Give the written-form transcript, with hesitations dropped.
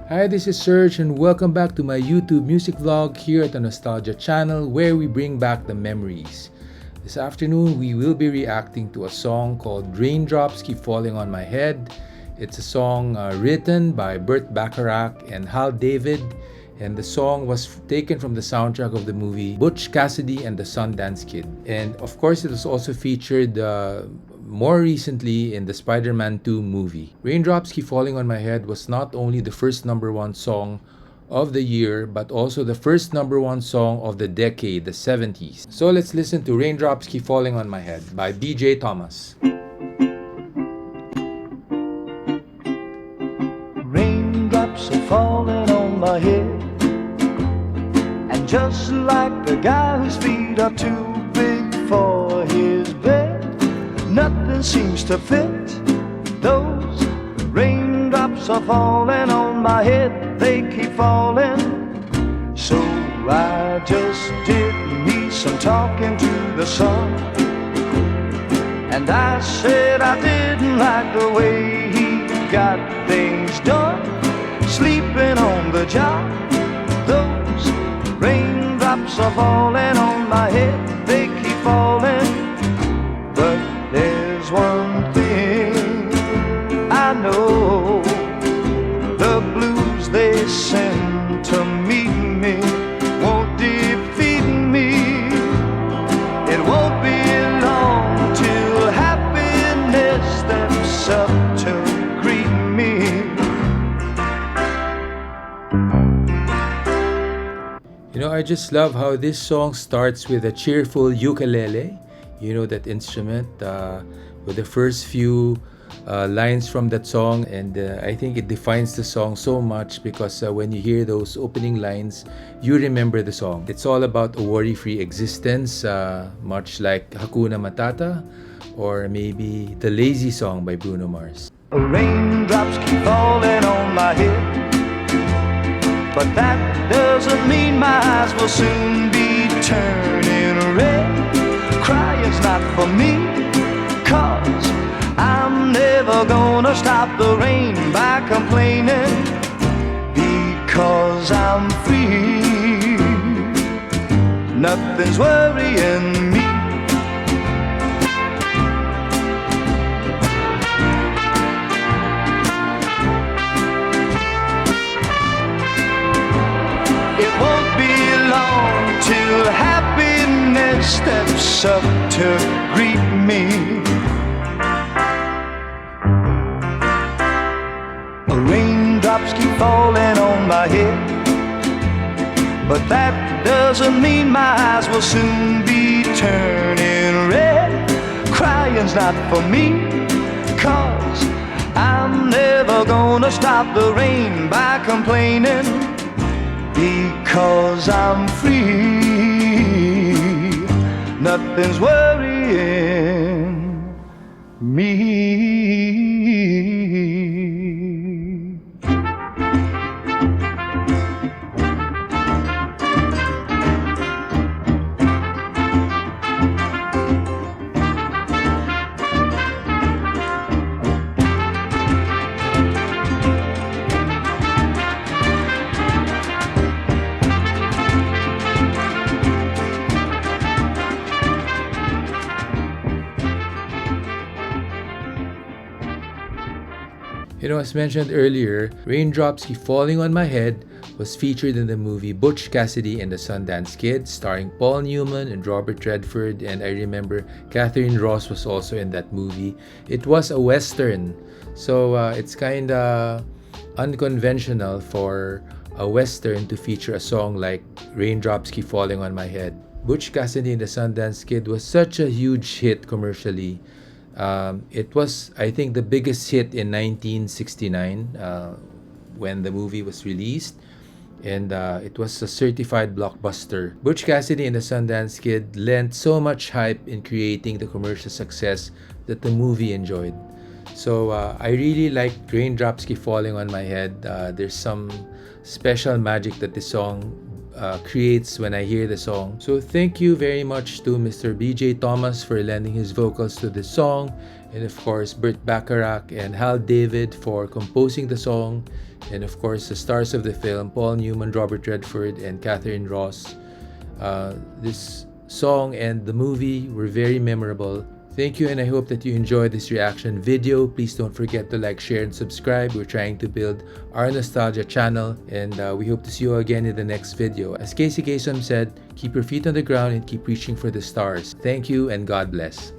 Hi, this is Serge and welcome back to my YouTube music vlog here at the Nostalgia channel where we bring back the memories. This afternoon we will be reacting to a song called Raindrops Keep Falling on My Head. It's a song written by Burt Bacharach and Hal David, and the song was taken from the soundtrack of the movie Butch Cassidy and the Sundance Kid. And of course it was also featured more recently in the Spider-Man 2 movie. Raindrops Keep Falling on My Head was not only the first number one song of the year, but also the first number one song of the decade, the 70s. So let's listen to Raindrops Keep Falling on My Head by BJ Thomas. Raindrops are falling on my head, and just like the guy whose feet are too big for his bed, nothing seems to fit. Those raindrops are falling on my head, they keep falling. So I just did me some talking to the sun, and I said I didn't like the way he got things done, sleeping on the job. Those raindrops are falling on my head, they keep falling. But there's one thing I know, the blues they send to meet me won't defeat me. It won't be long till happiness steps up to greet me. You know, I just love how this song starts with a cheerful ukulele. You know, that instrument with the first few lines from that song, and I think it defines the song so much because when you hear those opening lines, you remember the song. It's all about a worry-free existence, much like Hakuna Matata or maybe the Lazy Song by Bruno Mars. Raindrops keep falling on my head, but that doesn't mean my eyes will soon be turning red. Crying's not for me, 'cause I'm never gonna stop the rain by complaining, because I'm free. Nothing's worrying me. It won't be long till happiness steps up to greet me. Raindrops keep falling on my head, but that doesn't mean my eyes will soon be turning red. Crying's not for me, 'cause I'm never gonna stop the rain by complaining, because I'm free. Nothing's worrying me. You know, as mentioned earlier, Raindrops Keep Falling on My Head was featured in the movie Butch Cassidy and the Sundance Kid, starring Paul Newman and Robert Redford, and I remember Catherine Ross was also in that movie. It was a Western, so it's kinda unconventional for a Western to feature a song like Raindrops Keep Falling on My Head. Butch Cassidy and the Sundance Kid was such a huge hit commercially. It was, I think, the biggest hit in 1969 when the movie was released, and it was a certified blockbuster. Butch Cassidy and the Sundance Kid lent so much hype in creating the commercial success that the movie enjoyed. So I really like Raindrops Keep Falling on My Head. There's some special magic that this song creates when I hear the song. So thank you very much to Mr. BJ Thomas for lending his vocals to this song, and of course Burt Bacharach and Hal David for composing the song, and of course the stars of the film, Paul Newman, Robert Redford, and Catherine Ross. This song and the movie were very memorable. Thank you, and I hope that you enjoyed this reaction video. Please don't forget to like, share, and subscribe. We're trying to build our nostalgia channel, and we hope to see you again in the next video. As Casey Kasem said, keep your feet on the ground and keep reaching for the stars. Thank you, and God bless.